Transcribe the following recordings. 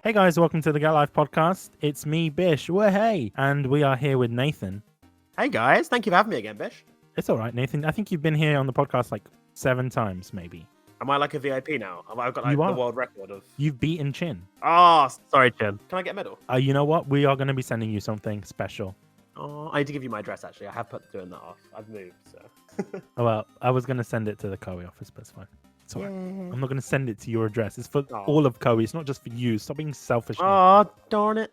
Hey guys, welcome to the Get Life podcast. It's me, Bish. Well, hey, and we are here with Nathan. Hey guys, thank you for having me again, Bish. It's all right, Nathan. I think you've been here on the podcast like 7 times, maybe. Am I like a VIP now? I've got like the world record of. You've beaten Chin. Oh, sorry, Chin. Can I get a medal? You know what? We are going to be sending you something special. Oh, I need to give you my address. Actually, I have put doing that off. I've moved, so. Well, I was going to send it to the Koei office, but it's fine. It's all right. I'm not going to send it to your address. It's for all of Koei. It's not just for you. Stop being selfish. Oh, darn it.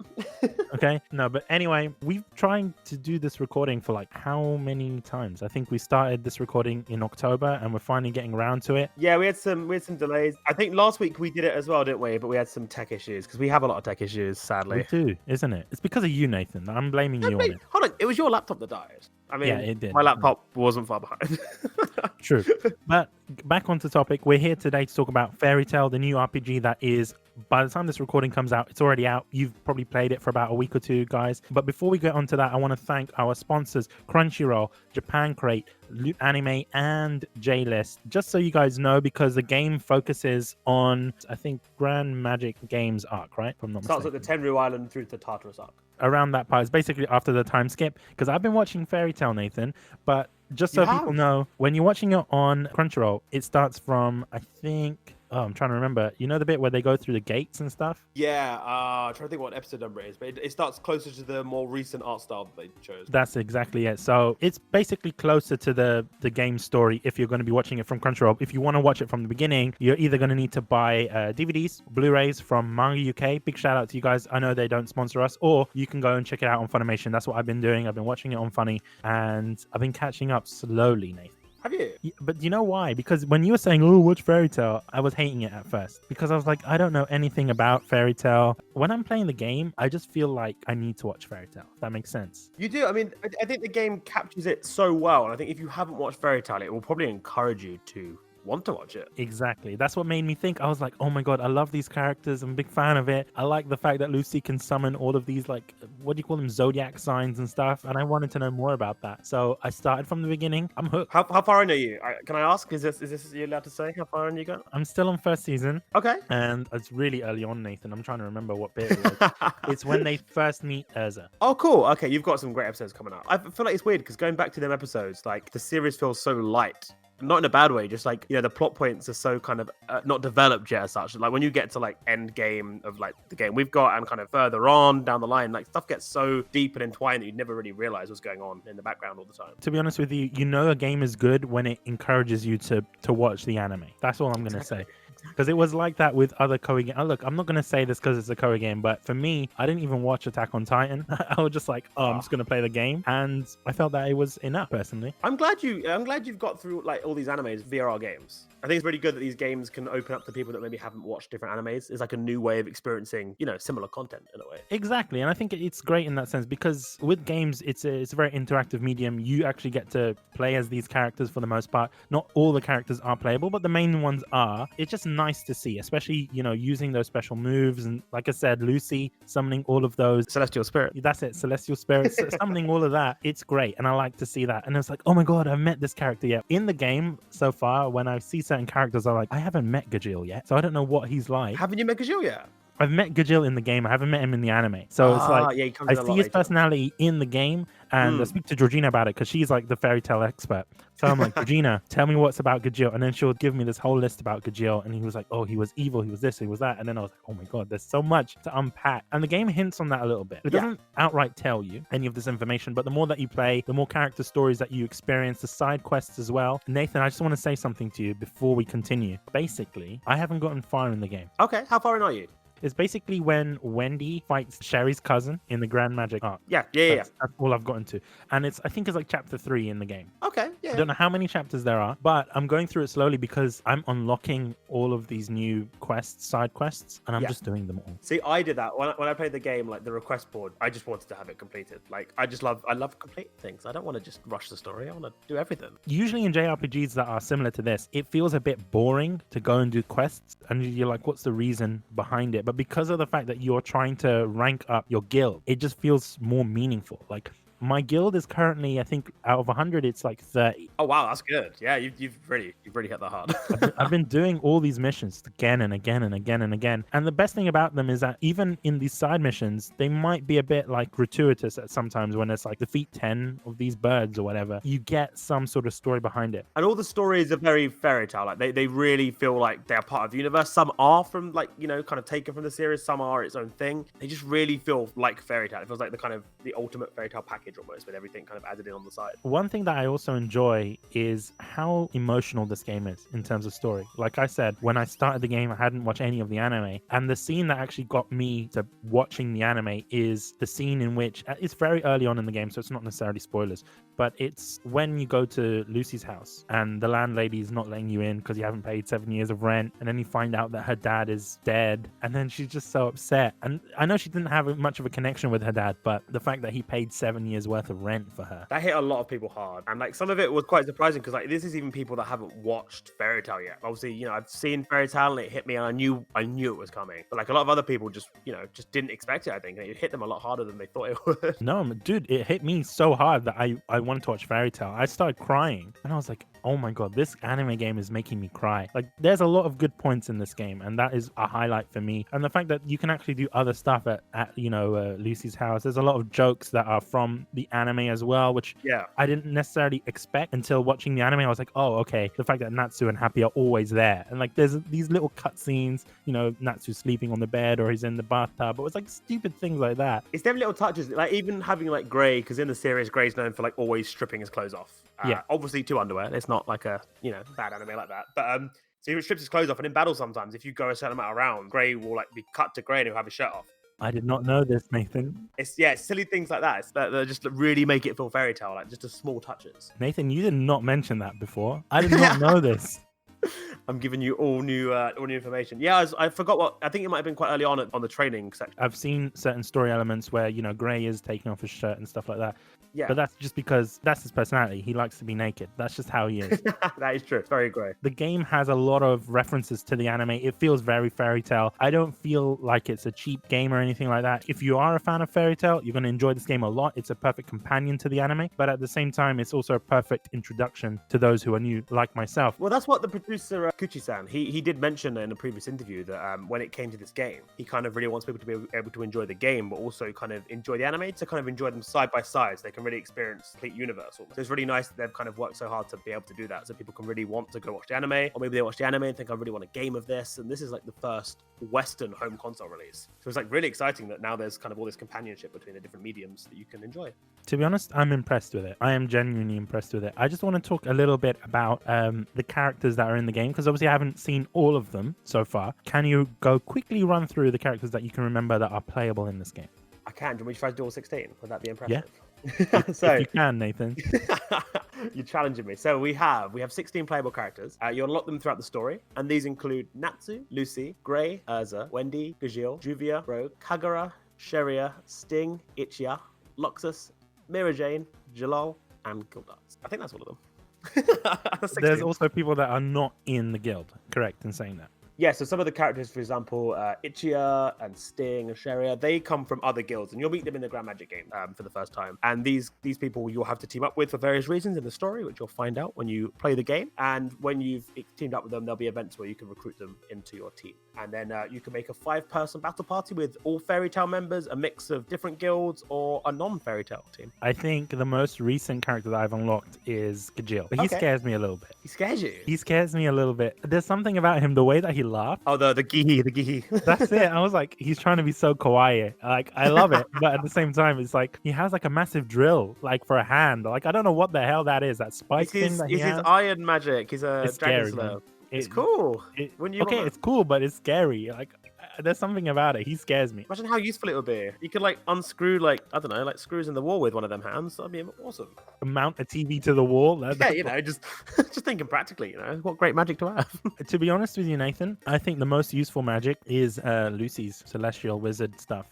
Okay. No, but anyway, we've tried to do this recording for like how many times? I think we started this recording in October and we're finally getting around to it. Yeah, we had some delays. I think last week we did it as well, didn't we? But we had some tech issues because we have a lot of tech issues, sadly. We do, isn't it? It's because of you, Nathan. I'm blaming you on it. Hold on, it was your laptop that died. I mean, yeah, it did. My laptop wasn't far behind. True. But back onto topic. We're here today to talk about Fairy Tail, the new RPG that is, by the time this recording comes out, it's already out. You've probably played it for about a week or two, guys. But before we get onto that, I want to thank our sponsors, Crunchyroll, Japan Crate, Loot Anime, and J-List. Just so you guys know, because the game focuses on, I think, Grand Magic Games arc, right? If I'm not Starts mistaken. at the Tenru Island through to Tartarus arc. Around that part. It's basically after the time skip, because I've been watching Fairy Tail, Nathan, but just so people know, when you're watching it on Crunchyroll, it starts from, I think, I'm trying to remember. You know the bit where they go through the gates and stuff? Yeah, I'm trying to think what episode number it is, but it starts closer to the more recent art style that they chose. That's exactly it. So it's basically closer to the game story if you're going to be watching it from Crunchyroll. If you want to watch it from the beginning, you're either going to need to buy DVDs, Blu-rays from Manga UK. Big shout out to you guys. I know they don't sponsor us. Or you can go and check it out on Funimation. That's what I've been doing. I've been watching it on Funny, and I've been catching up slowly, Nathan. Have you? But you know why? Because when you were saying, oh, watch Fairy Tail, I was hating it at first. Because I was like, I don't know anything about Fairy Tail. When I'm playing the game, I just feel like I need to watch Fairy Tail. If that makes sense. You do. I mean, I think the game captures it so well. And I think if you haven't watched Fairy Tail, it will probably encourage you to want to watch it. Exactly. That's what made me think. I was like, oh my god, I love these characters. I'm a big fan of it. I like the fact that Lucy can summon all of these, like, what do you call them, zodiac signs and stuff, and I wanted to know more about that. So I started from the beginning. I'm hooked. How far in are you? Can I ask? Is this you allowed to say how far in you got? I'm still on first season. Okay. And it's really early on, Nathan. I'm trying to remember what bit it was. It's when they first meet Urza. Oh, cool. Okay, you've got some great episodes coming up. I feel like it's weird because going back to them episodes, like the series feels so light. Not in a bad way, just like, you know, the plot points are so kind of not developed yet as such. Like when you get to like end game of like the game we've got and kind of further on down the line, like stuff gets so deep and entwined that you'd never really realize what's going on in the background all the time. To be honest with you, you know a game is good when it encourages you to watch the anime. That's all I'm going to say. Because it was like that with other Koei games. Look, I'm not going to say this because it's a Koei game, but for me, I didn't even watch Attack on Titan. I was just like, I'm just going to play the game. And I felt that it was enough, personally. I'm glad you've got through like all these animes via our games. I think it's really good that these games can open up to people that maybe haven't watched different animes. It's like a new way of experiencing, you know, similar content in a way. Exactly. And I think it's great in that sense because with games, it's a very interactive medium. You actually get to play as these characters for the most part. Not all the characters are playable, but the main ones are. It's just nice to see, especially, you know, using those special moves. And like I said, Lucy summoning all of those. Celestial Spirit. That's it. Celestial Spirits. Summoning all of that. It's great. And I like to see that. And it's like, oh my God, I've met this character yet. In the game so far, when I see certain characters, I'm like, I haven't met Gajil yet. So I don't know what he's like. Haven't you met Gajil yet? I've met Gajil in the game. I haven't met him in the anime. So it's like, yeah, I see his personality in the game, and I speak to Georgina about it because she's like the Fairy Tail expert. So I'm like, Georgina, tell me what's about Gajil. And then she'll give me this whole list about Gajil. And he was like, oh, he was evil. He was this, he was that. And then I was like, oh my God, there's so much to unpack. And the game hints on that a little bit. It doesn't outright tell you any of this information, but the more that you play, the more character stories that you experience, the side quests as well. Nathan, I just want to say something to you before we continue. Basically, I haven't gotten far in the game. Okay, how far in are you? It's basically when Wendy fights Sherry's cousin in the Grand Magic arc. Yeah. That's all I've gotten to. And I think it's like chapter 3 in the game. Okay, yeah. I don't know how many chapters there are, but I'm going through it slowly because I'm unlocking all of these new quests, side quests, and I'm just doing them all. See, I did that when I played the game, like the request board. I just wanted to have it completed. Like, I love complete things. I don't want to just rush the story. I want to do everything. Usually in JRPGs that are similar to this, it feels a bit boring to go and do quests, and you're like, what's the reason behind it? But because of the fact that you're trying to rank up your guild, it just feels more meaningful. Like My guild is currently, I think, out of 100, it's like 30. Oh wow, that's good. Yeah, you've really hit that hard. I've been doing all these missions again and again and again and again. And the best thing about them is that even in these side missions, they might be a bit like gratuitous at sometimes when it's like defeat 10 of these birds or whatever. You get some sort of story behind it. And all the stories are very fairy tale. Like they really feel like they're part of the universe. Some are from like, kind of taken from the series. Some are its own thing. They just really feel like fairy tale. It feels like the ultimate fairy tale package almost, with everything kind of added in on the side. One thing that I also enjoy is how emotional this game is in terms of story. Like I said, when I started the game, I hadn't watched any of the anime. And the scene that actually got me to watching the anime is the scene in which it's very early on in the game, so it's not necessarily spoilers, but it's when you go to Lucy's house and the landlady is not letting you in because you haven't paid 7 years of rent. And then you find out that her dad is dead. And then she's just so upset. And I know she didn't have much of a connection with her dad, but the fact that he paid 7 years worth of rent for her. That hit a lot of people hard. And like some of it was quite surprising because like this is even people that haven't watched Fairy Tail yet. Obviously, I've seen Fairy Tail and it hit me and I knew it was coming. But like a lot of other people just didn't expect it, I think. And it hit them a lot harder than they thought it would. No, dude, it hit me so hard that I wanted to watch Fairy Tail. I started crying and I was like, oh my god, this anime game is making me cry. Like there's a lot of good points in this game and that is a highlight for me. And the fact that you can actually do other stuff at Lucy's house. There's a lot of jokes that are from the anime as well, which I didn't necessarily expect until watching the anime. I was like, oh, okay. The fact that Natsu and Happy are always there. And like there's these little cutscenes, Natsu sleeping on the bed or he's in the bathtub. But it's like stupid things like that. It's them little touches, like even having like Gray, because in the series Gray's known for like always stripping his clothes off. Obviously to underwear. It's not like a bad anime like that. But so he strips his clothes off, and in battle sometimes if you go a certain amount of rounds, Gray will like be cut to Gray and he'll have his shirt off. I did not know this, Nathan. It's silly things like that. It's that just really make it feel fairy tale, like just the small touches. Nathan, you did not mention that before. I did not know this. I'm giving you all new information. Yeah, I forgot what. I think it might have been quite early on the training section. I've seen certain story elements where Gray is taking off his shirt and stuff like that. Yeah, but that's just because that's his personality. He likes to be naked. That's just how he is. That is true. It's very Gray. The game has a lot of references to the anime. It feels very fairy tale. I don't feel like it's a cheap game or anything like that. If you are a fan of fairy tale, you're going to enjoy this game a lot. It's a perfect companion to the anime, but at the same time, it's also a perfect introduction to those who are new, like myself. Well, that's what the producer Kuchi-san, he did mention in a previous interview that when it came to this game, he kind of really wants people to be able to enjoy the game, but also kind of enjoy the anime, to kind of enjoy them side by side, so they can really experience complete universe. So it's really nice that they've kind of worked so hard to be able to do that, so people can really want to go watch the anime, or maybe they watch the anime and think, I really want a game of this, and this is like the first Western home console release. So it's like really exciting that now there's kind of all this companionship between the different mediums that you can enjoy. To be honest, I'm impressed with it. I am genuinely impressed with it. I just want to talk a little bit about the characters that are in the game, because obviously I haven't seen all of them so far. Can you go quickly run through the characters that you can remember that are playable in this game? I can. Do you want me to try to do all 16? Would that be impressive? Yeah. If you can, Nathan. You're challenging me. So we have 16 playable characters. You unlock them throughout the story, and these include Natsu, Lucy, Gray, Urza, Wendy, Gajil, Juvia, Rogue, Kagura, Sheria, Sting, Ichiya, Loxus, Mira Jane, Jalal, and Gildarts. I think that's all of them. There's also people that are not in the guild, correct in saying that? Yeah, so some of the characters, for example, Ichiya and Sting and Sheria, they come from other guilds, and you'll meet them in the Grand Magic game for the first time. And these people you'll have to team up with for various reasons in the story, which you'll find out when you play the game. And when you've teamed up with them, there'll be events where you can recruit them into your team. And then you can make a 5-person battle party with all Fairy Tail members, a mix of different guilds, or a non-Fairy Tail team. I think the most recent character that I've unlocked is Gajil. But he scares me a little bit. He scares you? He scares me a little bit. There's something about him, the way that he laughs. Oh, the gihi. That's it. I was like, he's trying to be so kawaii. Like, I love it. But at the same time, it's like, he has like a massive drill, like for a hand. Like, I don't know what the hell that is. That spike thing that he has. His iron magic. He's a dragon slayer. It's cool. It's cool, but it's scary. Like, there's something about it. He scares me. Imagine how useful it would be. You could like unscrew like screws in the wall with one of them hands. That'd be awesome. Mount a TV to the wall. Just thinking practically. What great magic to have. To be honest with you, Nathan, I think the most useful magic is Lucy's celestial wizard stuff.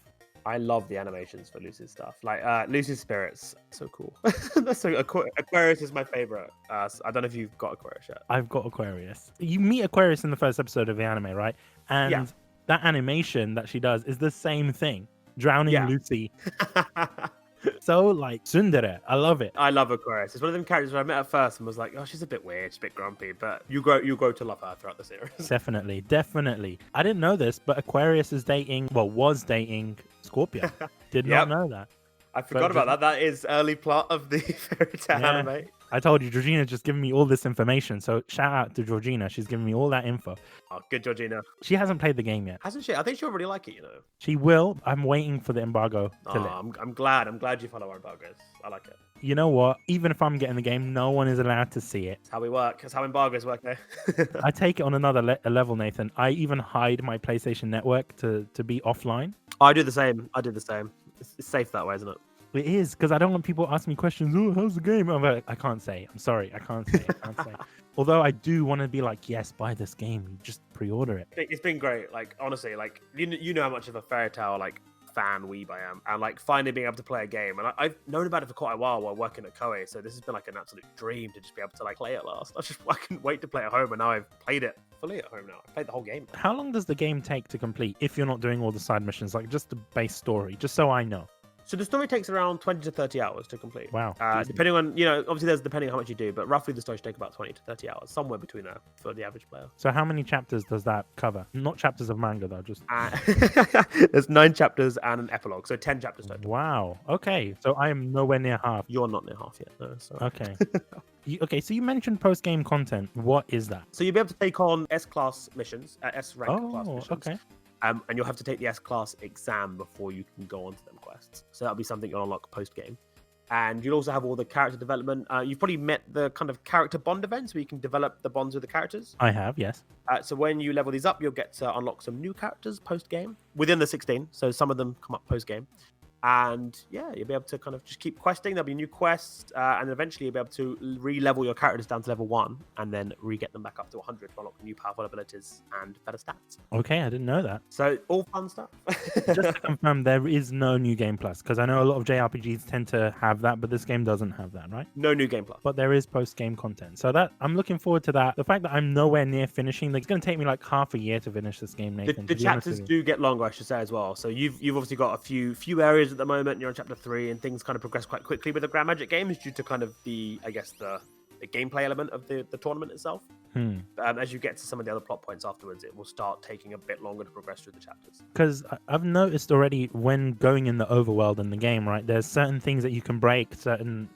I love the animations for Lucy's stuff. Like Lucy's spirits, so cool. That's so Aquarius is my favorite. I don't know if you've got Aquarius yet. I've got Aquarius. You meet Aquarius in the first episode of the anime, right? And that animation that she does is the same thing. Drowning Lucy. so like tsundere. I love it. I love Aquarius. It's one of them characters where I met her first and was like, oh, she's a bit weird, she's a bit grumpy, but you grow to love her throughout the series. Definitely, definitely. I didn't know this, but Aquarius is dating, well, was dating Scorpio. Did not know that. I forgot about that. That is early plot of the Fairy Tail anime. I told you, Georgina just giving me all this information. So shout out to Georgina. She's giving me all that info. Oh, good, Georgina. She hasn't played the game yet. Hasn't she? I think she'll really like it, you know. She will. I'm waiting for the embargo to lift. I'm glad. I'm glad you follow our embargoes. I like it. You know what? Even if I'm getting the game, no one is allowed to see it. That's how we work. That's how embargoes work there. I take it on another level, Nathan. I even hide my PlayStation Network to be offline. I do the same. It's safe that way, isn't it? It is, because I don't want people asking me questions. Oh, how's the game? I'm like, I can't say. I'm sorry. I can't say. Although I do want to be like, yes, buy this game. You just pre-order it. It's been great. Like, honestly, like, you know how much of a Fairy Tail, like, fan weeb I am. And, like, finally being able to play a game. And I've known about it for quite a while working at Koei. So this has been, like, an absolute dream to just be able to, like, play it last. I couldn't wait to play at home. And now I've played it fully at home now. I played the whole game. How long does the game take to complete if you're not doing all the side missions? Like, just the base story, just so I know. So the story takes around 20 to 30 hours to complete. Wow. Depending on, obviously there's depending on how much you do, but roughly the story should take about 20 to 30 hours, somewhere between there for the average player. So how many chapters does that cover? Not chapters of manga, though, just... There's 9 chapters and an epilogue, so 10 chapters total. Wow. Okay, so I am nowhere near half. You're not near half yet, no. Sorry. Okay. Okay, so you mentioned post-game content. What is that? So you'll be able to take on S-class missions, S-rank class missions. Okay. And you'll have to take the S-class exam before you can go on to them quests. So that'll be something you'll unlock post-game. And you'll also have all the character development. You've probably met the kind of character bond events where you can develop the bonds with the characters. I have, yes. So when you level these up, you'll get to unlock some new characters post-game within the 16. So some of them come up post-game. And yeah, you'll be able to kind of just keep questing. There'll be new quests, and eventually you'll be able to re-level your characters down to level 1, and then re-get them back up to 100 to unlock new powerful abilities and better stats. Okay, I didn't know that. So all fun stuff. Just to confirm, there is no new game plus, because I know a lot of JRPGs tend to have that, but this game doesn't have that, right? No new game plus. But there is post-game content, so that I'm looking forward to that. The fact that I'm nowhere near finishing, like, it's going to take me like half a year to finish this game, Nathan. The chapters do get longer, I should say, as well. So you've obviously got a few areas at the moment. You're on chapter 3, and things kind of progress quite quickly with the Grand Magic games due to kind of the gameplay element of the tournament itself. As you get to some of the other plot points afterwards, it will start taking a bit longer to progress through the chapters. Because I've noticed already when going in the overworld in the game, right, there's certain things that you can break, certain,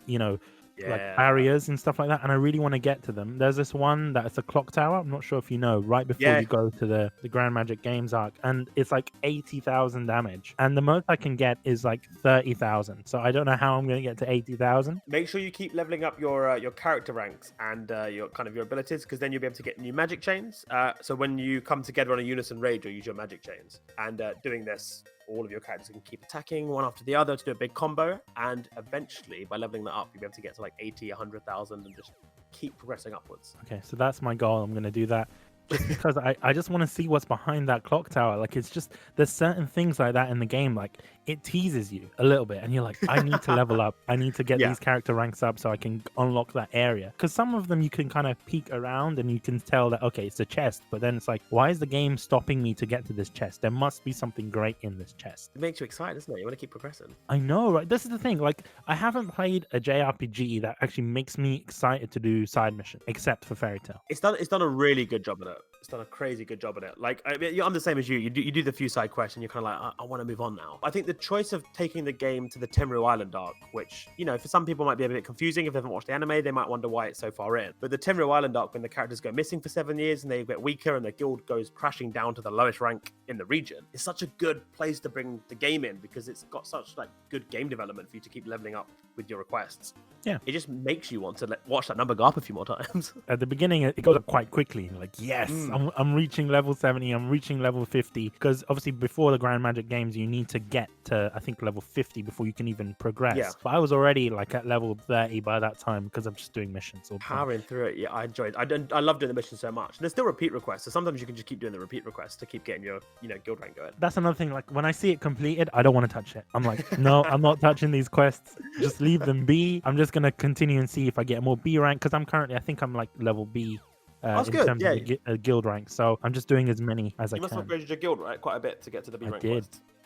like barriers and stuff like that, and I really want to get to them. There's this one that's a clock tower. I'm not sure if you know, right before you go to the Grand Magic Games arc, and it's like 80,000 damage, and the most I can get is like 30,000. So I don't know how I'm going to get to 80,000. Make sure you keep leveling up your character ranks and your abilities, because then you'll be able to get new magic chains. So when you come together on a unison raid, you'll use your magic chains, and doing this, all of your characters can keep attacking one after the other to do a big combo, and eventually by leveling that up you'll be able to get to like 80, 100,000 and just keep progressing upwards. Okay, so that's my goal. I'm going to do that just because I just want to see what's behind that clock tower. Like, it's just, there's certain things like that in the game, like it teases you a little bit and you're like, I need to level up, I need to get these character ranks up so I can unlock that area. Because some of them you can kind of peek around and you can tell that, okay, it's a chest, but then it's like, why is the game stopping me to get to this chest? There must be something great in this chest. It makes you excited, doesn't it? You want to keep progressing. I know, right? This is the thing, like, I haven't played a JRPG that actually makes me excited to do side missions, except for Fairy Tail. It's done a really good job at it. It's done a crazy good job at it. Like, I'm the same as you. You do the few side quests and you're kind of like, I want to move on now. I think the choice of taking the game to the Tenru Island arc, which, for some people might be a bit confusing if they haven't watched the anime, they might wonder why it's so far in. But the Tenru Island arc, when the characters go missing for 7 years and they get weaker and the guild goes crashing down to the lowest rank in the region, it's such a good place to bring the game in because it's got such like good game development for you to keep leveling up with your requests. Yeah, it just makes you want to watch that number go up a few more times. At the beginning, it goes up quite quickly. Like, yes, I'm reaching level 70, I'm reaching level 50. Because obviously before the Grand Magic Games, you need to get to, I think, level 50 before you can even progress. Yeah. But I was already like at level 30 by that time because I'm just doing missions. Powering through it, yeah, I enjoyed it. I love doing the missions so much. And there's still repeat requests, so sometimes you can just keep doing the repeat requests to keep getting your, guild rank going. That's another thing. Like, when I see it completed, I don't want to touch it. I'm like, no, I'm not touching these quests. Just leave them be. I'm just gonna continue and see if I get more B rank, because I think I'm like level B in terms of guild rank. So I'm just doing as many as I can. You must have upgraded your guild, right? Quite a bit to get to the B rank.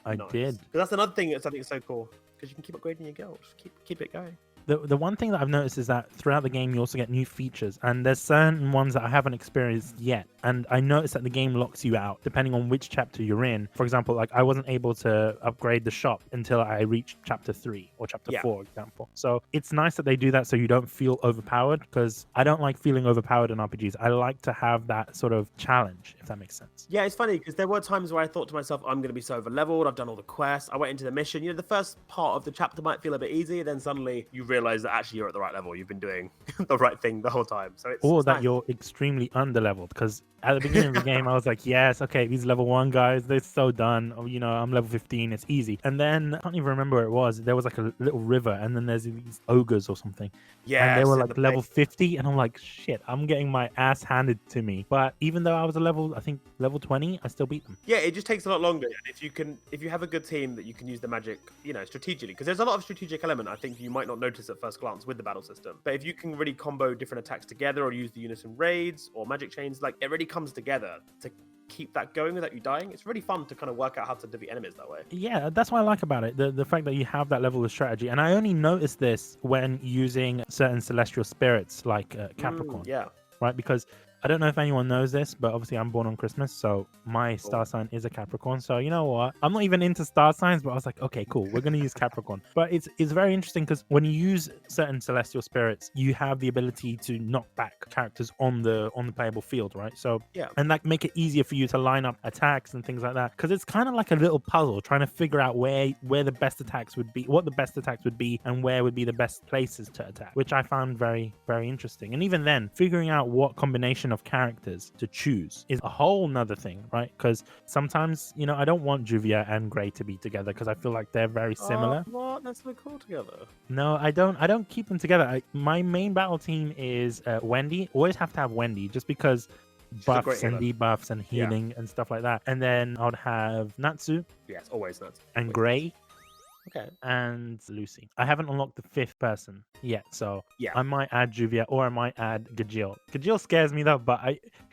I did. Because that's another thing that's I think is so cool. because you can keep upgrading your girl. Just keep it going. The one thing that I've noticed is that throughout the game you also get new features, and there's certain ones that I haven't experienced yet, and I noticed that the game locks you out depending on which chapter you're in. For example, like I wasn't able to upgrade the shop until I reached chapter 3 or chapter 4, for example. So it's nice that they do that so you don't feel overpowered, because I don't like feeling overpowered in RPGs. I like to have that sort of challenge, if that makes sense. Yeah, it's funny because there were times where I thought to myself, I'm going to be so over leveled. I've done all the quests. I went into the mission. The first part of the chapter might feel a bit easy. Then suddenly you realize that actually you're at the right level. You've been doing the right thing the whole time. So it's Or it's that nice. you're extremely underleveled, because at the beginning of the game I was like, yes, okay, these level 1 guys, they're so done. Oh, I'm level 15, it's easy. And then I can't even remember where it was. There was like a little river, and then there's these ogres or something. And they were like level 50, and I'm like, shit, I'm getting my ass handed to me. But even though I was I think level 20, I still beat them. Yeah, it just takes a lot longer. And if you have a good team that you can use the magic, strategically, because there's a lot of strategic element I think you might not notice at first glance with the battle system. But if you can really combo different attacks together, or use the unison raids or magic chains, like it really comes together to keep that going without you dying. It's really fun to kind of work out how to defeat enemies that way. Yeah, that's what I like about it. The fact that you have that level of strategy. And I only noticed this when using certain celestial spirits like Capricorn. Yeah. Right? Because I don't know if anyone knows this, but obviously I'm born on Christmas, so my star sign is a Capricorn. So you know what? I'm not even into star signs, but I was like, okay, cool, we're gonna use Capricorn. But it's very interesting because when you use certain celestial spirits, you have the ability to knock back characters on the playable field, right? So yeah, and that make it easier for you to line up attacks and things like that. Because it's kind of like a little puzzle trying to figure out where the best attacks would be, what the best attacks would be, and where would be the best places to attack, which I found very, very interesting. And even then, figuring out what combination of characters to choose is a whole nother thing, right? Because sometimes I don't want Juvia and Gray to be together because I feel like they're very similar. What? That's so cool together. No, I don't keep them together. My main battle team is Wendy. Always have to have Wendy, just because buffs and debuffs and healing and stuff like that. And then I would have Natsu. Yes, always Natsu. And Gray. Okay. And Lucy. I haven't unlocked the 5th person yet, so yeah, I might add Juvia or I might add Gajil. Gajil scares me though, but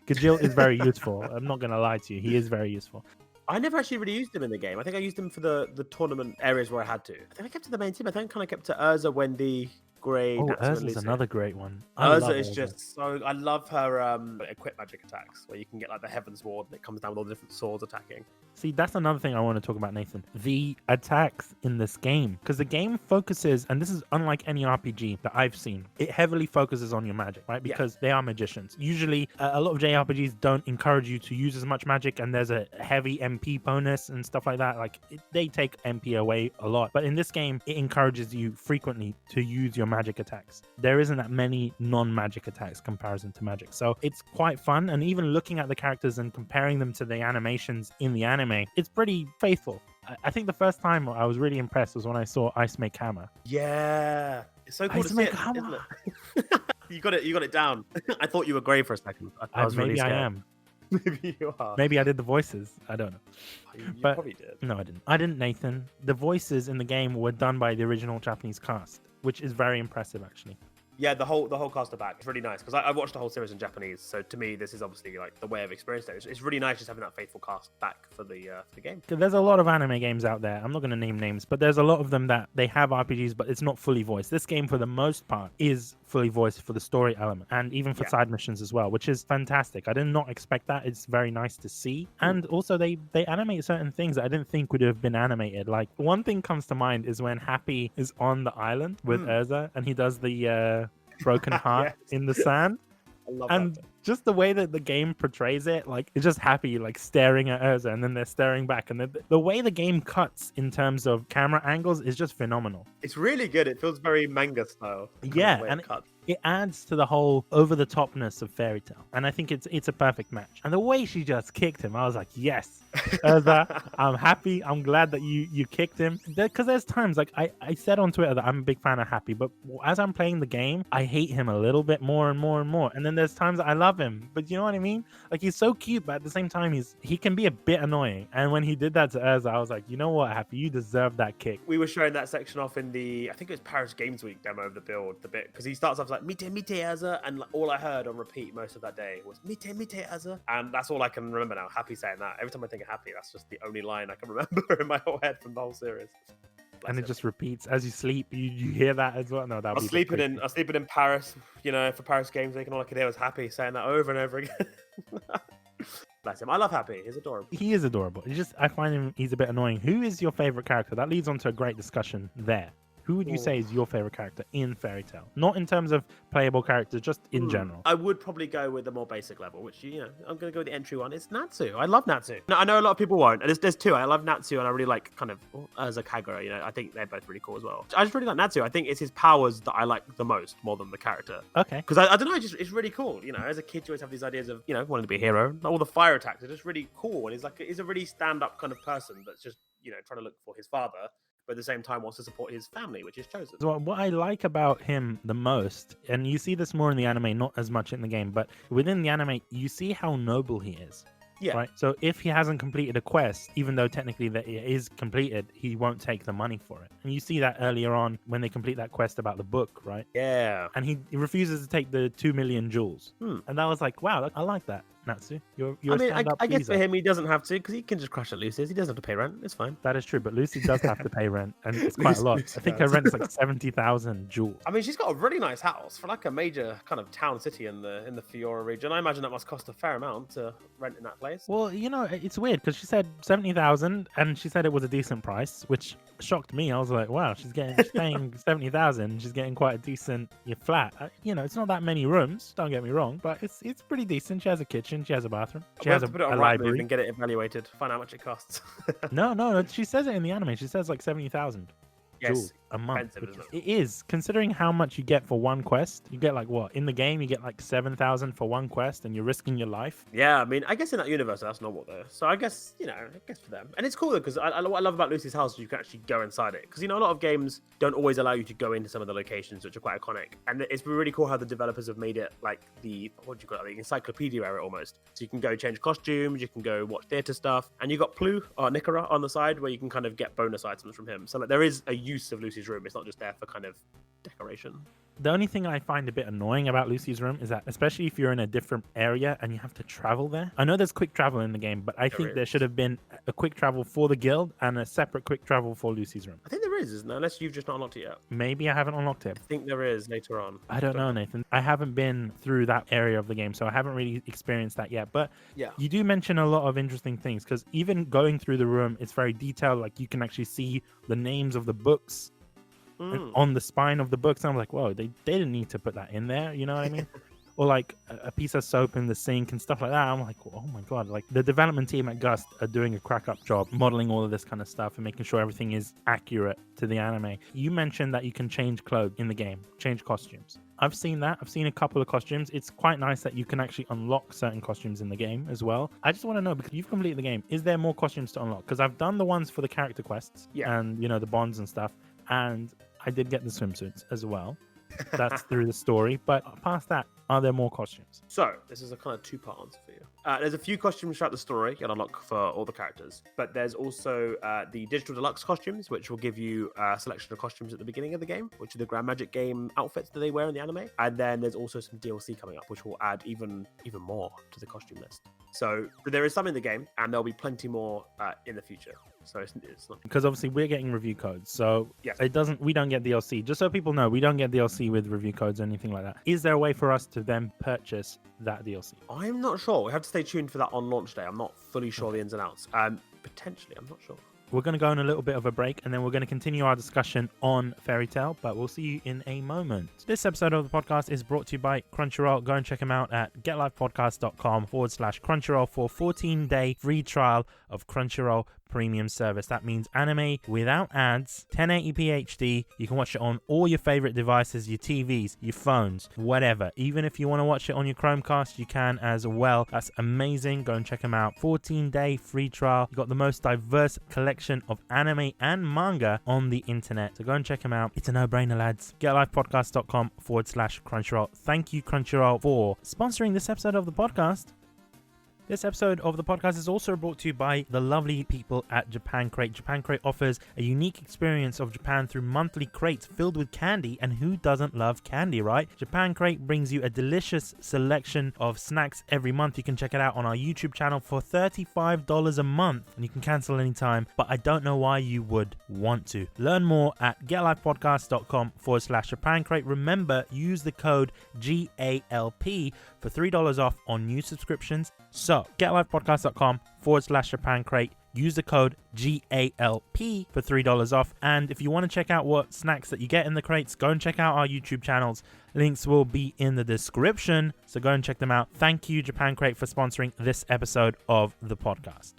Gajil is very useful. I'm not gonna lie to you, he is very useful. I never actually really used him in the game. I think I used him for the tournament areas where I had to. I think I kept to the main team. I think I kind of kept to Urza, Wendy, Gray. Oh, Urza's another great one. Urza is just so. I love her equip magic attacks where you can get like the Heaven's Ward and it comes down with all the different swords attacking. See, that's another thing I want to talk about, Nathan. The attacks in this game, because the game focuses, and this is unlike any RPG that I've seen, it heavily focuses on your magic, right? Because they are magicians. Usually, a lot of JRPGs don't encourage you to use as much magic, and there's a heavy MP bonus and stuff like that. Like, they take MP away a lot. But in this game, it encourages you frequently to use your magic attacks. There isn't that many non-magic attacks comparison to magic. So it's quite fun, and even looking at the characters and comparing them to the animations in the anime, it's pretty faithful. I think the first time I was really impressed was when I saw Ice Make Hammer. Yeah, it's so cool to see it, isn't it? You got it down. I thought you were Gray for a second. I was maybe really scared. I am. Maybe you are. Maybe I did the voices. I don't know. You but probably did. No, I didn't. I didn't, Nathan. The voices in the game were done by the original Japanese cast, which is very impressive, actually. Yeah, the whole cast are back. It's really nice because I watched the whole series in Japanese. So to me, this is obviously like the way of experiencing it. It's really nice just having that faithful cast back for the game. There's a lot of anime games out there. I'm not going to name names, but there's a lot of them that they have RPGs, but it's not fully voiced. This game, for the most part, is fully voiced for the story element and even for side missions as well, which is fantastic. I did not expect that. It's very nice to see. And also they animate certain things that I didn't think would have been animated. Like, one thing comes to mind is when Happy is on the island with Urza and he does the broken heart in the sand. I love and that. Just the way that the game portrays it, like, it's just Happy like staring at Urza and then they're staring back, and the way the game cuts in terms of camera angles is just phenomenal. It's really good. It feels very manga style. Yeah, and it adds to the whole over-the-topness of Fairy Tail, and I think it's a perfect match. And the way she just kicked him, I was like, yes, Urza, I'm happy. I'm glad that you kicked him. Because there's times, like, I said on Twitter that I'm a big fan of Happy, but as I'm playing the game, I hate him a little bit more and more and more. And then there's times I love him, but you know what I mean? Like, he's so cute, but at the same time, he can be a bit annoying. And when he did that to Urza, I was like, you know what, Happy, you deserve that kick. We were showing that section off in I think it was Paris Games Week demo of the build, the bit, because he starts off like, Mite Urza, and all I heard on repeat most of that day was Mite Urza, and that's all I can remember now. Happy saying that. Every time I think of Happy, that's just the only line I can remember in my whole head from the whole series. And it just repeats as you sleep. You hear that as well. No, that I would was be a bit sleeping creepy. I was sleeping in Paris, for Paris games week, and all I could hear was Happy saying that over and over again. Bless him. I love Happy. He's adorable. He is adorable. I find him, he's a bit annoying. Who is your favorite character? That leads on to a great discussion there. Who would you say is your favorite character in Fairy Tail? Not in terms of playable characters, just in general. I would probably go with the more basic level, which, I'm going to go with the entry one. It's Natsu. I love Natsu. No, I know a lot of people won't. And there's two. I love Natsu, and I really like kind of as a Kagura. I think they're both really cool as well. I just really like Natsu. I think it's his powers that I like the most, more than the character. Okay. Because I don't know, it's really cool. As a kid, you always have these ideas of, wanting to be a hero. All the fire attacks are just really cool. And he's a really stand-up kind of person that's just, trying to look for his father, but at the same time wants to support his family, which is chosen. So what I like about him the most, and you see this more in the anime, not as much in the game, but within the anime, you see how noble he is. Yeah. Right. So if he hasn't completed a quest, even though technically that it is completed, he won't take the money for it. And you see that earlier on when they complete that quest about the book, right? Yeah. And he refuses to take the 2 million jewels. And that was like, wow, I like that, Natsu. You're a stand-up I guess for pleaser. him, he doesn't have to, because he can just crash at Lucy's. He doesn't have to pay rent. It's fine. That is true, but Lucy does have to pay rent, and it's quite a lot. Lucy I think her does. rent is like 70,000 jewels. I mean, she's got a really nice house for like a major kind of town city in the Fiora region. I imagine that must cost a fair amount to rent in that place. Well, it's weird because she said 70,000, and she said it was a decent price, which shocked me. I was like, wow, she's paying 70,000. She's getting quite a decent flat. It's not that many rooms. Don't get me wrong, but it's pretty decent. She has a kitchen. She has a bathroom. She We'll has have to put it a on Rightmove library. and get it evaluated. Find out how much it costs. No. She says it in the anime. She says like 70,000 jewels a month. expensive, isn't It is, considering how much you get for one quest. You get like what in the game? You get like 7,000 for one quest, and you're risking your life. Yeah, I mean, I guess in that universe that's normal though. So I guess for them, and it's cool though because what I love about Lucy's house is you can actually go inside it. Because a lot of games don't always allow you to go into some of the locations, which are quite iconic. And it's really cool how the developers have made it like the encyclopedia area almost. So you can go change costumes, you can go watch theater stuff, and you got Plu or Nikora on the side where you can kind of get bonus items from him. So like there is a use of Lucy's room. It's not just there for kind of decoration. The only thing I find a bit annoying about Lucy's room is that, especially if you're in a different area and you have to travel there. I know there's quick travel in the game, but I think there should have been a quick travel for the guild and a separate quick travel for Lucy's room. I think there is, isn't there? Unless you've just not unlocked it yet. Maybe I haven't unlocked it. I think there is later on. I don't know, Nathan. I haven't been through that area of the game, so I haven't really experienced that yet. But yeah, you do mention a lot of interesting things, because even going through the room, it's very detailed. Like you can actually see the names of the books on the spine of the books. I'm like, whoa, they didn't need to put that in there. You know what I mean? Or like a piece of soap in the sink and stuff like that. I'm like, oh my God, like the development team at Gust are doing a crack up job modeling all of this kind of stuff and making sure everything is accurate to the anime. You mentioned that you can change clothes in the game, change costumes. I've seen that. I've seen a couple of costumes. It's quite nice that you can actually unlock certain costumes in the game as well. I just want to know, because you've completed the game, is there more costumes to unlock? Because I've done the ones for the character quests and, the bonds and stuff. And I did get the swimsuits as well. That's through the story. But past that, are there more costumes? So this is a kind of two-part answer for you. There's a few costumes throughout the story you'll unlock for all the characters, but there's also the digital deluxe costumes, which will give you a selection of costumes at the beginning of the game, which are the Grand Magic game outfits that they wear in the anime. And then there's also some DLC coming up, which will add even more to the costume list. So there is some in the game, and there'll be plenty more in the future. So it's not, because obviously we're getting review codes, so yes. We don't get DLC. Just so people know, we don't get DLC with review codes or anything like that. Is there a way for us to then purchase that DLC? I'm not sure. We have to stay tuned for that on launch day. I'm not fully sure the ins and outs. Potentially, I'm not sure. We're going to go on a little bit of a break, and then we're going to continue our discussion on Fairy Tail, but we'll see you in a moment. This episode of the podcast is brought to you by Crunchyroll. Go and check them out at getlifepodcast.com/Crunchyroll for a 14-day free trial of Crunchyroll premium service. That means anime without ads, 1080p HD. You can watch it on all your favorite devices, your TVs, your phones, whatever. Even if you want to watch it on your Chromecast, you can as well. That's amazing. Go and check them out. 14-day free trial. You've got the most diverse collection of anime and manga on the internet. So go and check them out. It's a no-brainer, lads. getlifepodcast.com/Crunchyroll. Thank you, Crunchyroll, for sponsoring this episode of the podcast. This episode of the podcast is also brought to you by the lovely people at Japan Crate. Japan Crate offers a unique experience of Japan through monthly crates filled with candy, and who doesn't love candy, right? Japan Crate brings you a delicious selection of snacks every month. You can check it out on our YouTube channel for $35 a month, and you can cancel anytime, but I don't know why you would want to. Learn more at getlifepodcast.com/Japan Crate. Remember, use the code GALP for $3 off on new subscriptions. So, getlifepodcast.com/Japan Crate. Use the code GALP for $3 off. And if you want to check out what snacks that you get in the crates, go and check out our YouTube channels. Links will be in the description, so go and check them out. Thank you, Japan Crate, for sponsoring this episode of the podcast.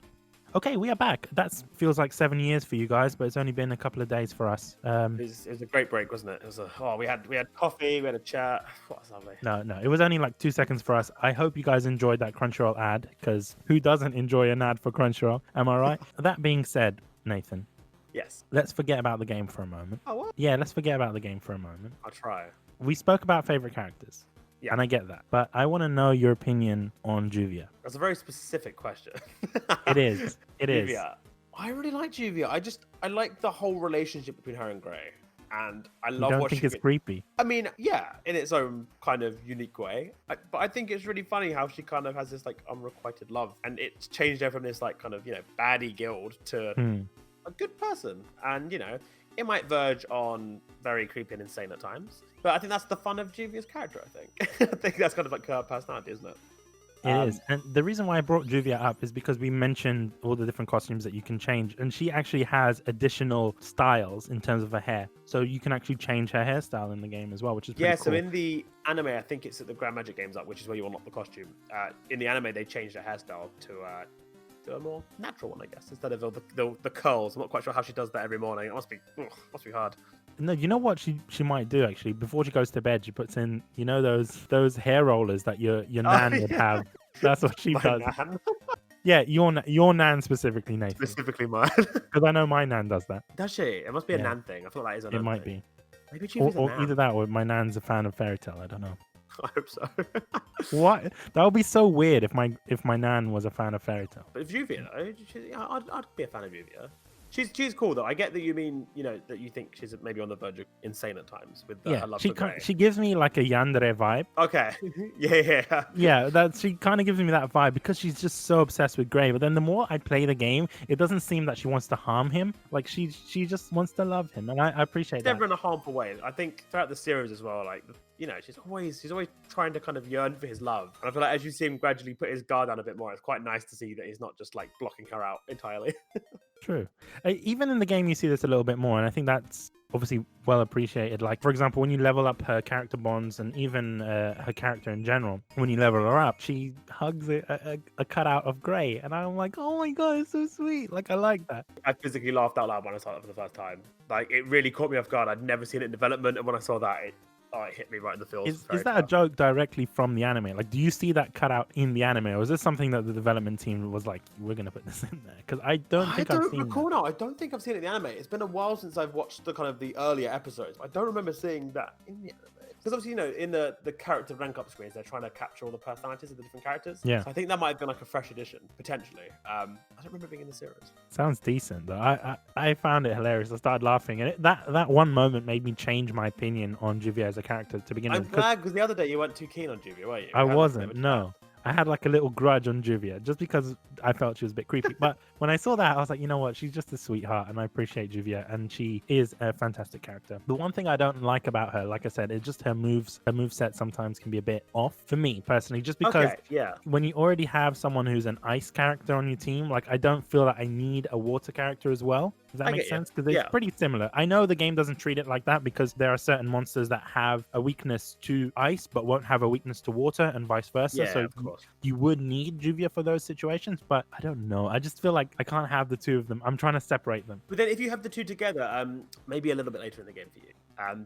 Okay, we are back. That feels like 7 years for you guys, but it's only been a couple of days for us. It was a great break, wasn't it? It was we had coffee, we had a chat. What was lovely. No, it was only like 2 seconds for us. I hope you guys enjoyed that Crunchyroll ad, because who doesn't enjoy an ad for Crunchyroll? Am I right? That being said, Nathan. Yes. Let's forget about the game for a moment. Oh, what? Yeah, let's forget about the game for a moment. I'll try. We spoke about favorite characters. Yeah. And I get that. But I want to know your opinion on Juvia. That's a very specific question. It is. Juvia. I really like Juvia. I like the whole relationship between her and Gray. And I love what she think it's creepy. I mean, yeah, in its own kind of unique way. But I think it's really funny how she kind of has this like unrequited love. And it's changed her from this like kind of, baddie guild to a good person. And, it might verge on very creepy and insane at times. But I think that's the fun of Juvia's character, I think. I think that's kind of like her personality, isn't it? It is. And the reason why I brought Juvia up is because we mentioned all the different costumes that you can change. And she actually has additional styles in terms of her hair. So you can actually change her hairstyle in the game as well, which is pretty cool. So in the anime, I think it's at the Grand Magic Games up, which is where you unlock the costume. In the anime, they changed her hairstyle to a more natural one, I guess, instead of the curls. I'm not quite sure how she does that every morning. It must be hard. No, you know what she might do actually? Before she goes to bed, she puts in, those hair rollers that your nan would have. That's what she does. Nan? Yeah, your nan specifically, Nathan. Specifically mine. Because I know my nan does that. Does she? It must be a nan thing. I feel like that is a nan It might thing. be. Maybe Juvia's a nan. Either that or my nan's a fan of Fairy Tail. I don't know. I hope so. What? That would be so weird if my nan was a fan of Fairy Tail. But Juvia, though, I'd be a fan of Juvia. She's cool though. I get that you mean, that you think she's maybe on the verge of insane at times with her love for Gray. She gives me like a yandere vibe. Okay. Yeah. Yeah, that she kind of gives me that vibe because she's just so obsessed with Gray. But then the more I play the game, it doesn't seem that she wants to harm him. Like she just wants to love him, and I appreciate that. Never in a harmful way. I think throughout the series as well, like she's always trying to kind of yearn for his love. And I feel like as you see him gradually put his guard down a bit more, it's quite nice to see that he's not just like blocking her out entirely. True. Even in the game, you see this a little bit more, and I think that's obviously well appreciated. Like, for example, when you level up her character bonds and even her character in general, when you level her up, she hugs a cutout of Gray, and I'm like, oh my god, it's so sweet. Like, I like that. I physically laughed out loud when I saw that for the first time. Like, it really caught me off guard. I'd never seen it in development, and when I saw that, it hit me right in the feels. Is that a joke directly from the anime? Like, do you see that cut out in the anime, or is this something that the development team was like, we're going to put this in there? Because I don't think I've seen recall now. I don't think I've seen it in the anime. It's been a while since I've watched the kind of the earlier episodes. I don't remember seeing that in the anime. Because obviously, in the character rank up screens, they're trying to capture all the personalities of the different characters. Yeah. So I think that might have been like a fresh addition, potentially. I don't remember being in the series. Sounds decent, though. I found it hilarious. I started laughing, and that one moment made me change my opinion on Juvia as a character to begin with. I'm glad, because the other day you weren't too keen on Juvia, were you? I wasn't, no. I had like a little grudge on Juvia just because I felt she was a bit creepy. But when I saw that, I was like, you know what? She's just a sweetheart, and I appreciate Juvia, and she is a fantastic character. The one thing I don't like about her, like I said, is just her moves. Her moveset sometimes can be a bit off for me personally, just because when you already have someone who's an ice character on your team, like I don't feel that I need a water character as well. Does that make sense? Because it's pretty similar. I know the game doesn't treat it like that because there are certain monsters that have a weakness to ice but won't have a weakness to water and vice versa. Yeah, so of course. You would need Juvia for those situations, but I don't know. I just feel like I can't have the two of them. I'm trying to separate them. But then if you have the two together, maybe a little bit later in the game for you.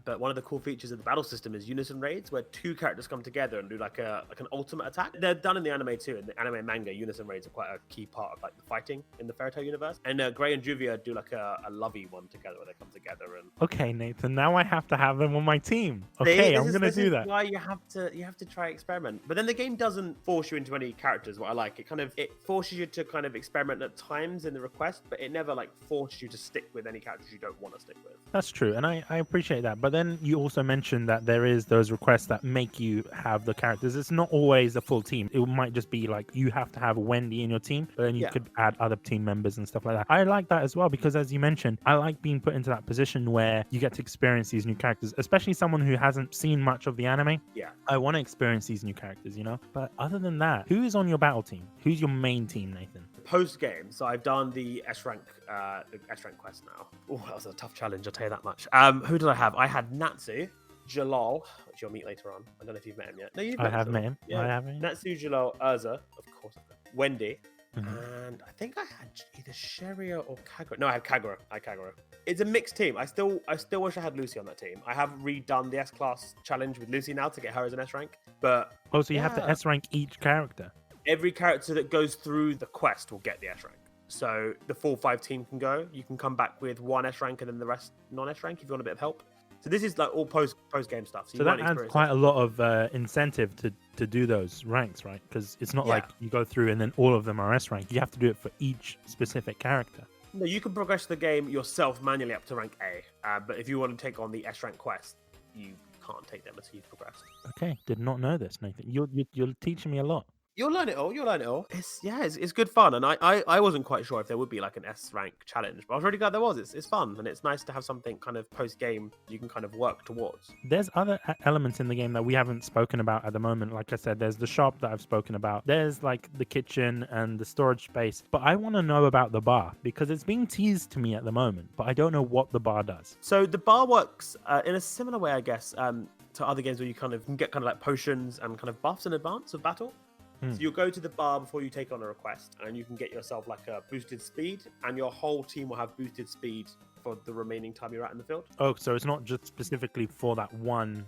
But one of the cool features of the battle system is unison raids, where 2 characters come together and do like an ultimate attack. They're done in the anime too. In the anime and manga, unison raids are quite a key part of like the fighting in the Fairy Tail universe. And Gray and Juvia do like a lovey one together, where they come together and. Okay, Nathan. Now I have to have them on my team. See, Okay, I'm gonna do that. Why you have to try experiment. But then the game doesn't force you into any characters. What I like, it forces you to kind of experiment at times in the request, but it never like forces you to stick with any characters you don't want to stick with. That's true, and I appreciate that. But then you also mentioned that there is those requests that make you have the characters. It's not always a full team. It might just be like you have to have Wendy in your team, but then you could add other team members and stuff like that. I like that as well because, as you mentioned, I like being put into that position where you get to experience these new characters, especially someone who hasn't seen much of the anime. Yeah. I want to experience these new characters, you know? But other than that, who is on your battle team? Who's your main team, Nathan? Post game, so I've done the S rank quest now. Oh, that was a tough challenge, I'll tell you that much. Who did I have? I had Natsu, Jalal, which you'll meet later on. I don't know if you've met him yet. No, you've met him. I have met him. Yeah. I have him. Natsu, Jalal, Urza, of course, Wendy, and I think I had either Sheria or Kagura. No, I had Kagura. It's a mixed team. I still wish I had Lucy on that team. I have redone the S class challenge with Lucy now to get her as an S rank. But so you have to S rank each character. Every character that goes through the quest will get the S rank. So the full 5 team can go. You can come back with 1 S rank and then the rest non-S rank if you want a bit of help. So this is like all post game stuff. So that adds quite a lot of incentive to do those ranks, right? Because it's not like you go through and then all of them are S rank. You have to do it for each specific character. No, you can progress the game yourself manually up to rank A. But if you want to take on the S rank quest, you can't take them until you've progressed. Okay, did not know this, Nathan. You're teaching me a lot. You'll learn it all. It's good fun, and I wasn't quite sure if there would be like an S rank challenge, but I was really glad there was. It's fun, and it's nice to have something kind of post game you can kind of work towards. There's other elements in the game that we haven't spoken about at the moment. Like I said, there's the shop that I've spoken about. There's like the kitchen and the storage space, but I want to know about the bar because it's being teased to me at the moment, but I don't know what the bar does. So the bar works in a similar way, I guess, to other games where you kind of can get kind of like potions and kind of buffs in advance of battle. So you'll go to the bar before you take on a request, and you can get yourself like a boosted speed, and your whole team will have boosted speed for the remaining time you're out in the field. Oh, so it's not just specifically for that one,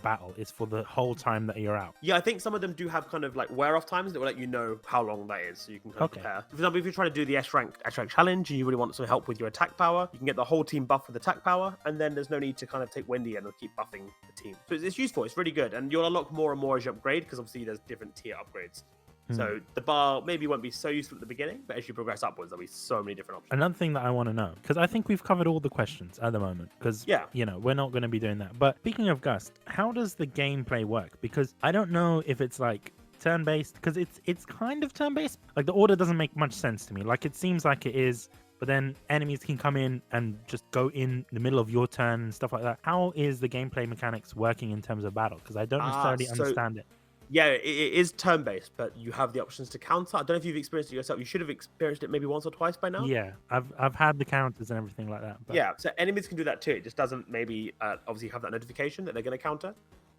battle. It's for the whole time that you're out. Yeah, I think some of them do have kind of like wear-off times that will let you know how long that is, so you can kind of prepare. For example, if you're trying to do the S rank challenge and you really want some help with your attack power, you can get the whole team buff with attack power, and then there's no need to kind of take Wendy and keep buffing the team. So it's useful. It's really good, and you'll unlock more and more as you upgrade because obviously there's different tier upgrades. So the bar maybe won't be so useful at the beginning, but as you progress upwards, there'll be so many different options. Another thing that I want to know, because I think we've covered all the questions at the moment, because, we're not going to be doing that. But speaking of Gust, how does the gameplay work? Because I don't know if it's like turn-based, because it's kind of turn-based. Like the order doesn't make much sense to me. Like it seems like it is, but then enemies can come in and just go in the middle of your turn and stuff like that. How is the gameplay mechanics working in terms of battle? Because I don't necessarily understand it. Yeah, it is turn-based, but you have the options to counter. I don't know if you've experienced it yourself. You should have experienced it maybe once or twice by now. Yeah, I've had the counters and everything like that. But... Yeah, so enemies can do that too. It just doesn't maybe obviously have that notification that they're going to counter.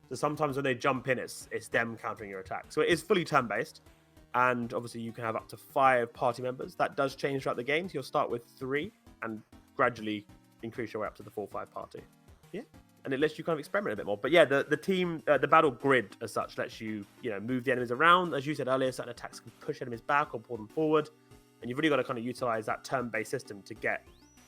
So sometimes when they jump in, it's them countering your attack. So it is fully turn-based, and obviously you can have up to 5 party members. That does change throughout the game. So you'll start with 3 and gradually increase your way up to the full 5 party. Yeah. And it lets you kind of experiment a bit more. But yeah, the team, the battle grid as such lets you, move the enemies around. As you said earlier, certain attacks can push enemies back or pull them forward. And you've really got to kind of utilize that turn-based system to get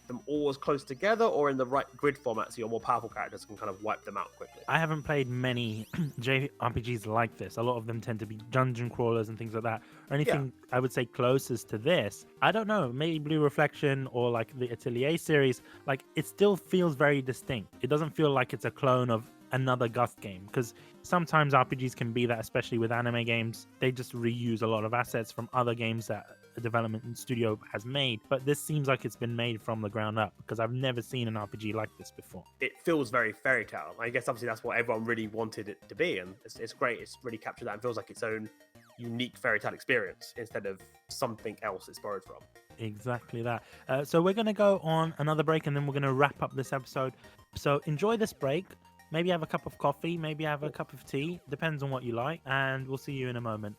them all as close together or in the right grid format so your more powerful characters can kind of wipe them out quickly. I haven't played many JRPGs like this. A lot of them tend to be dungeon crawlers and things like that. Or anything I would say closest to this, I don't know, maybe Blue Reflection or like the Atelier series, like it still feels very distinct. It doesn't feel like it's a clone of another Gust game, because sometimes RPGs can be that, especially with anime games. They just reuse a lot of assets from other games that a development studio has made, but this seems like it's been made from the ground up, because I've never seen an RPG like this before. It feels very Fairy Tail. I guess obviously that's what everyone really wanted it to be, and it's great. It's really captured that and feels like its own unique Fairy Tail experience instead of something else it's borrowed from. Exactly that. So we're going to go on another break, and then we're going to wrap up this episode. So enjoy this break. Maybe have a cup of coffee, maybe have a cup of tea, depends on what you like, and we'll see you in a moment.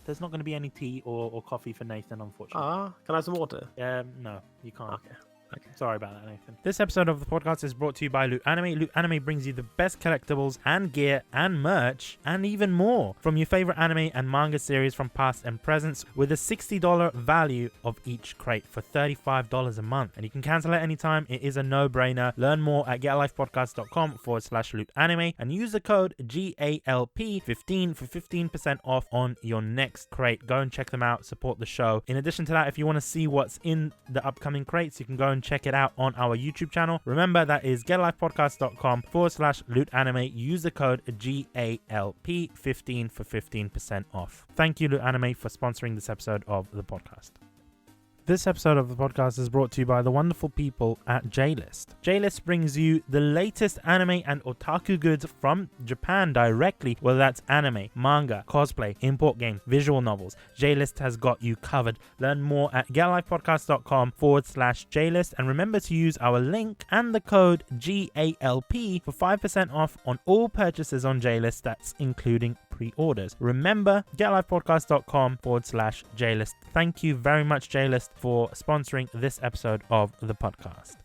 There's not going to be any tea or coffee for Nathan, unfortunately. Can I have some water? No, you can't. Okay. Okay. Sorry about that, Nathan. This episode of the podcast is brought to you by Loot Anime. Loot Anime brings you the best collectibles and gear and merch and even more from your favorite anime and manga series from past and presents with a $60 value of each crate for $35 a month. And you can cancel at any time. It is a no-brainer. Learn more at getalifepodcast.com/Loot Anime and use the code GALP15 for 15% off on your next crate. Go and check them out. Support the show. In addition to that, if you want to see what's in the upcoming crates, you can go and check it out on our YouTube channel. Remember, that is getalifepodcast.com/Loot Anime. Use the code GALP15 for 15% off. Thank you, Loot Anime, for sponsoring this episode of the podcast. This episode of the podcast is brought to you by the wonderful people at JList. JList brings you the latest anime and otaku goods from Japan directly, whether that's anime, manga, cosplay, import games, visual novels. JList has got you covered. Learn more at getalifepodcast.com/JList and remember to use our link and the code GALP for 5% off on all purchases on JList. That's including pre-orders. Remember, getalifepodcast.com/JList. Thank you very much, JList, for sponsoring this episode of the podcast.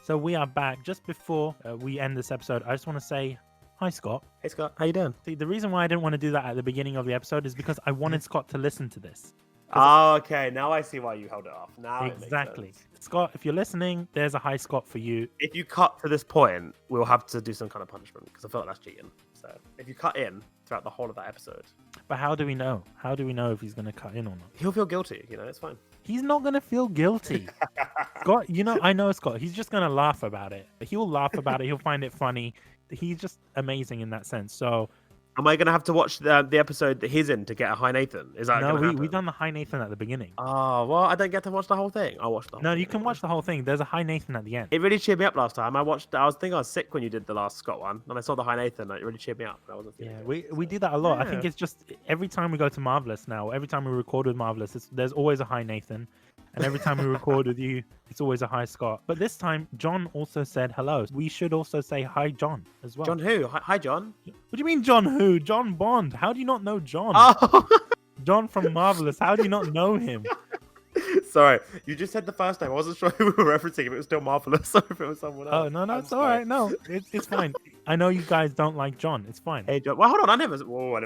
So we are back. Just before we end this episode, I just want to say hi, Scott. Hey, Scott. How you doing? See, the reason why I didn't want to do that at the beginning of the episode is because I wanted Scott to listen to this. Oh, okay. Now I see why you held it off. Now Exactly. It makes sense. Scott, if you're listening, there's a hi, Scott, for you. If you cut to this point, we'll have to do some kind of punishment because I feel like that's cheating. So if you cut in throughout the whole of that episode, But how do we know? How do we know if he's going to cut in or not? he'll feel guilty. It's fine. He's not going to feel guilty. Scott, I know Scott. He's just going to laugh about it. He'll laugh about it. He'll find it funny. He's just amazing in that sense. So, Am I going to have to watch the episode that he's in to get a Hi Nathan? Is that no, going to happen? we done the Hi Nathan at the beginning. Oh, well, I don't get to watch the whole thing. I'll watch the whole No, thing. you can watch the whole thing. There's a Hi Nathan at the end. It really cheered me up last time. I think I was sick when you did the last Scott one, and I saw the Hi Nathan. It really cheered me up. I wasn't feeling Yeah, good, we so. do that a lot. I think Yeah. it's just every time we go to Marvelous now, every time we record with Marvelous, there's always a Hi Nathan. And every time we record with you, it's always a hi, Scott. But this time, John also said hello. We should also say hi, John, as well. John who? Hi, John. What do you mean, John who? John Bond. How do you not know John? Oh, John from Marvelous. How do you not know him? sorry. You just said the first name. I wasn't sure who we were referencing. If it was still Marvelous or if it was someone else. Oh, no, I'm it's all right. No, it's fine. I know you guys don't like John. It's fine. Hey, John. Well, hold on. I never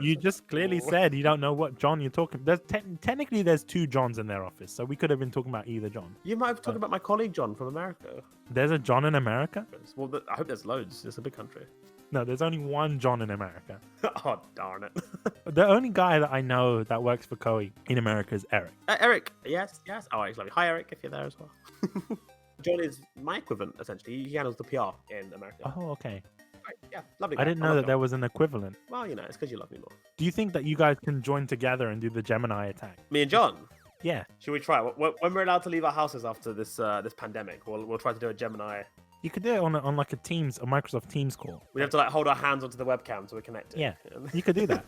You just clearly Whoa. said you don't know what John you're talking. There's technically there's two Johns in their office, so we could have been talking about either John. You might have talked about my colleague John from America. There's a John in America? Well, I hope there's loads. It's a big country. No, there's only one John in America. Oh, darn it. The only guy that I know that works for Koei in America is Eric. Eric. Yes. Oh, he's lovely. Hi, Eric, if you're there as well. John is my equivalent, essentially. He handles the PR in America. Oh, okay. Right, yeah, lovely. I didn't know that there was an equivalent. Well, it's because you love me more. Do you think that you guys can join together and do the Gemini attack? Me and John. Yeah. Should we try? When we're allowed to leave our houses after this pandemic, we'll try to do a Gemini. You could do it on like a Microsoft Teams call. We have to hold our hands onto the webcam so we're connected. Yeah. You could do that.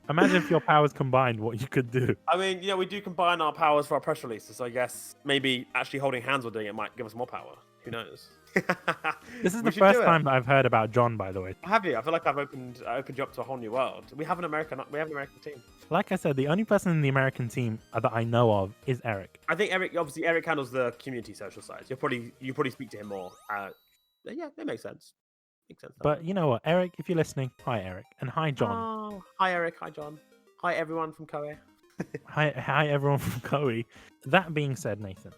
Imagine if your powers combined, what you could do. I mean, we do combine our powers for our press releases, so I guess maybe actually holding hands while doing it might give us more power. Who knows? This is We the should first do it. time that I've heard about John, by the way. Have you? I feel like I've opened you up to a whole new world. We have an American team. Like I said, the only person in the American team that I know of is Eric. I think Eric handles the community social side. You probably speak to him more. Yeah, it makes sense. But you know what, Eric, if you're listening, hi Eric, and hi John. Oh, hi Eric, hi John, hi everyone from Koei. Hi everyone from Koei. That being said, Nathan,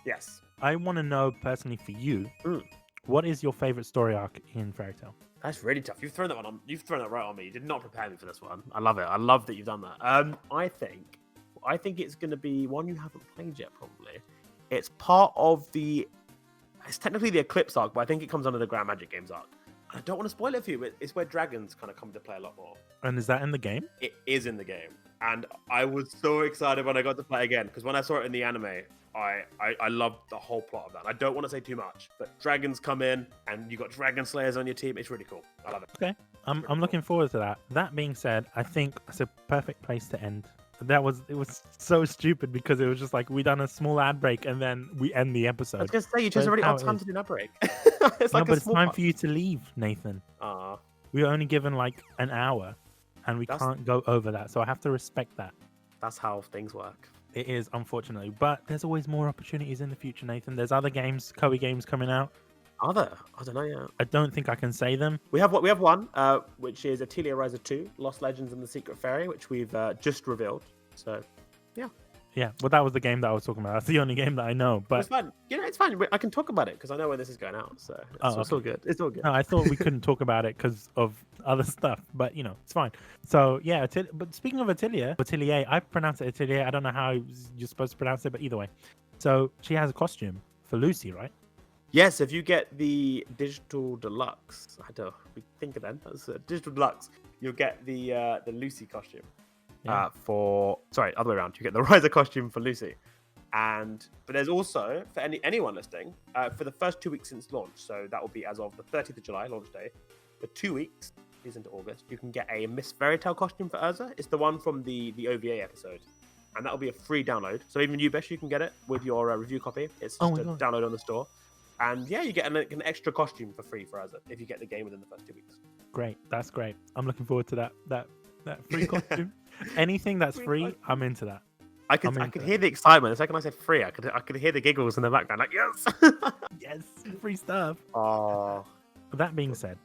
Yes. I want to know personally for you, Mm. what is your favorite story arc in Fairy Tail? That's really tough. You've thrown that right on me. You did not prepare me for this one. I love it. I love that you've done that. I think it's going to be one you haven't played yet. Probably. It's part of the. It's technically the Eclipse arc, but I think it comes under the Grand Magic Games arc. I don't want to spoil it for you, but it's where dragons kind of come to play a lot more. And is that in the game? It is in the game, and I was so excited when I got to play again because when I saw it in the anime, I loved the whole plot of that. I don't want to say too much, but dragons come in, and you got dragon slayers on your team. It's really cool. I love it. Okay, I'm looking forward to that. That being said, I think it's a perfect place to end. It was so stupid because it was just like we done a small ad break and then we end the episode. I was gonna say you just But already how had it time is. to do that break. No, like but it's time for you to leave, Nathan. Aw, We were only given like an hour, and we That's- can't go over that, so I have to respect that. that's how things work. It is, unfortunately, but there's always more opportunities in the future, Nathan. There's other games, Koei games coming out. Are there? I don't know yet. I don't think I can say them. We have one, which is Atelier Riser 2, Lost Legends and the Secret Fairy, which we've just revealed. So, yeah. Yeah, well, that was the game that I was talking about. That's the only game that I know. But it's fine. It's fine. I can talk about it because I know when this is going out. So it's all good. It's all good. No, I thought we couldn't talk about it because of other stuff, but it's fine. So yeah, but speaking of Atelier, I pronounce it Atelier. I don't know how you're supposed to pronounce it, but either way. So she has a costume for Lucy, right? Yes, if you get the digital deluxe, I had to think of them. That's digital deluxe. You'll get the Lucy costume. Yeah. Sorry, other way around. You get the Riser costume for Lucy, but there's also for anyone listening for the first 2 weeks since launch. So that will be as of the 30th of July, launch day. For 2 weeks, is into August. You can get a Miss Fairytale costume for Urza. It's the one from the OVA episode, and that will be a free download. So even you, Bish, you can get it with your review copy. It's just a download on the store, and yeah, you get an extra costume for free for Urza if you get the game within the first 2 weeks. Great, that's great. I'm looking forward to that free costume. Anything that's free, I'm into that. I could hear the excitement. The second I said free, I could hear the giggles in the background. Like, yes, yes, free stuff. Oh. That being said,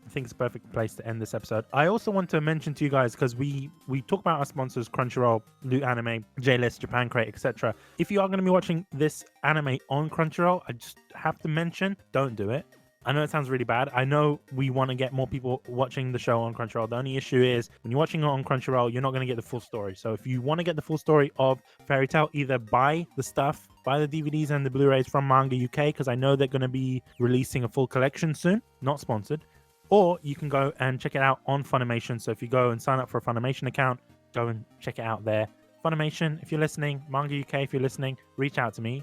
I think it's a perfect place to end this episode. I also want to mention to you guys, because we talk about our sponsors, Crunchyroll, Loot Anime, JList, Japan Crate, etc. If you are going to be watching this anime on Crunchyroll, I just have to mention, don't do it. I know it sounds really bad. I know we want to get more people watching the show on Crunchyroll. The only issue is when you're watching it on Crunchyroll, you're not going to get the full story. So if you want to get the full story of Fairy Tail, either buy the stuff, buy the DVDs and the Blu-rays from Manga UK, because I know they're going to be releasing a full collection soon, not sponsored, or you can go and check it out on Funimation. So if you go and sign up for a Funimation account, go and check it out there. Funimation, if you're listening, Manga UK, if you're listening, reach out to me,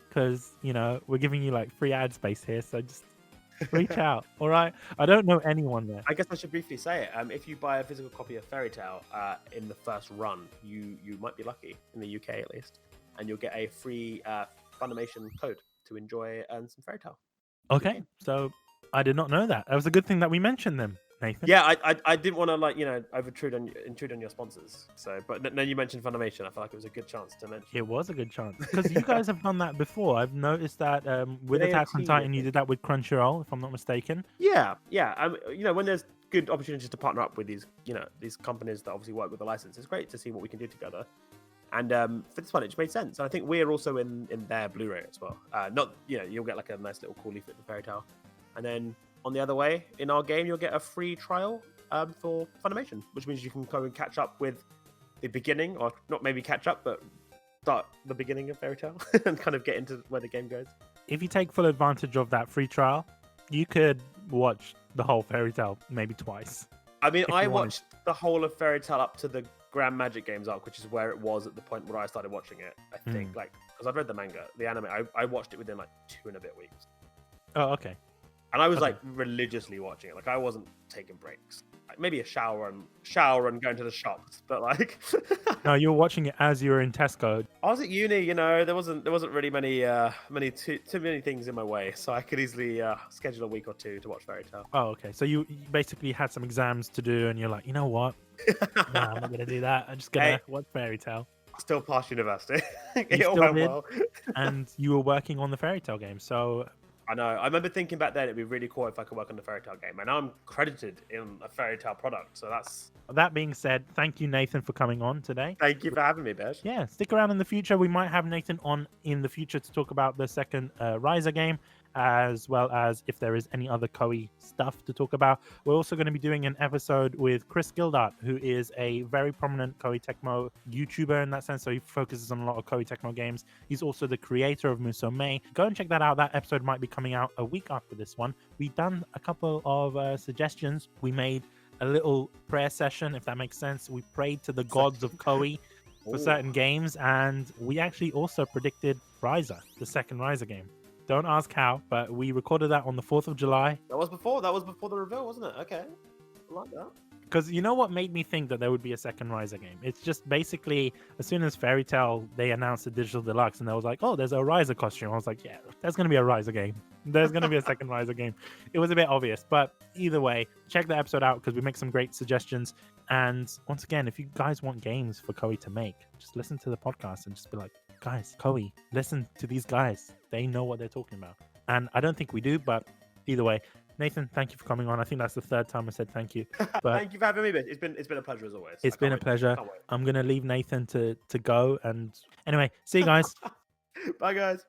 because, we're giving you like free ad space here. So just reach out, all right? I don't know anyone there. I guess I should briefly say it. If you buy a physical copy of Fairy Tail in the first run, you might be lucky, in the UK at least, and you'll get a free Funimation code to enjoy some Fairy Tail. Okay, so I did not know that. That was a good thing that we mentioned them, Nathan. Yeah, I didn't want to intrude on your sponsors. So, but then you mentioned Funimation. I felt like it was a good chance to mention. It was a good chance because you guys have done that before. I've noticed that with Attack on Titan, you did that with Crunchyroll, if I'm not mistaken. Yeah. When there's good opportunities to partner up with these companies that obviously work with the license, it's great to see what we can do together. And for this one, it just made sense. And I think we're also in their Blu-ray as well. You'll get like a nice little cool leaflet for Fairy Tail, and then on the other way, in our game, you'll get a free trial for Funimation, which means you can go and catch up with the beginning, or not maybe catch up, but start the beginning of Fairy Tail and kind of get into where the game goes. If you take full advantage of that free trial, you could watch the whole Fairy Tail maybe twice. I mean, I watched the whole of Fairy Tail up to the Grand Magic Games arc, which is where it was at the point where I started watching it. I think, because I've read the manga, the anime, I watched it within like 2 and a bit weeks. Oh, okay. And I was like religiously watching it. Like I wasn't taking breaks. Like maybe a shower and going to the shops, but like no, you were watching it as you were in Tesco. I was at uni, there wasn't really too many things in my way, so I could easily schedule a week or two to watch Fairy Tail. Oh, okay. So you basically had some exams to do, and you're like, you know what? No, I'm not gonna do that. I'm just gonna watch Fairy Tail. Still passed university. It all went well. And you were working on the Fairy Tail game, so. I know. I remember thinking back then it'd be really cool if I could work on the Fairy Tail game, and now I'm credited in a Fairy Tail product. So that's. That being said, thank you, Nathan, for coming on today. Thank you for having me, Besh. Yeah, stick around in the future. We might have Nathan on in the future to talk about the second Riser game, as well as if there is any other Koei stuff to talk about. We're also going to be doing an episode with Chris Gildart, who is a very prominent Koei Tecmo YouTuber in that sense. So he focuses on a lot of Koei Tecmo games. He's also the creator of Muso-mei. Go and check that out. That episode might be coming out a week after this one. We've done a couple of suggestions. We made a little prayer session, if that makes sense. We prayed to the gods of Koei for certain games, and we actually also predicted Riser, the second Riser game. Don't ask how, but we recorded that on the 4th of July. That was before the reveal, wasn't it? Okay. I like that. Because you know what made me think that there would be a second Riser game? It's just basically, as soon as Fairy Tail, they announced the digital deluxe, and they was like, oh, there's a Riser costume. I was like, yeah, there's going to be a Riser game. There's going to be a second Ryza game. It was a bit obvious, but either way, check the episode out because we make some great suggestions. And once again, if you guys want games for Koei to make, just listen to the podcast and just be like, guys, Koei, listen to these guys. They know what they're talking about. And I don't think we do, but either way, Nathan, thank you for coming on. I think that's the third time I said thank you. But thank you for having me. It's been a pleasure as always. It's been a pleasure. I'm gonna leave Nathan to go. And anyway, see you guys. Bye, guys.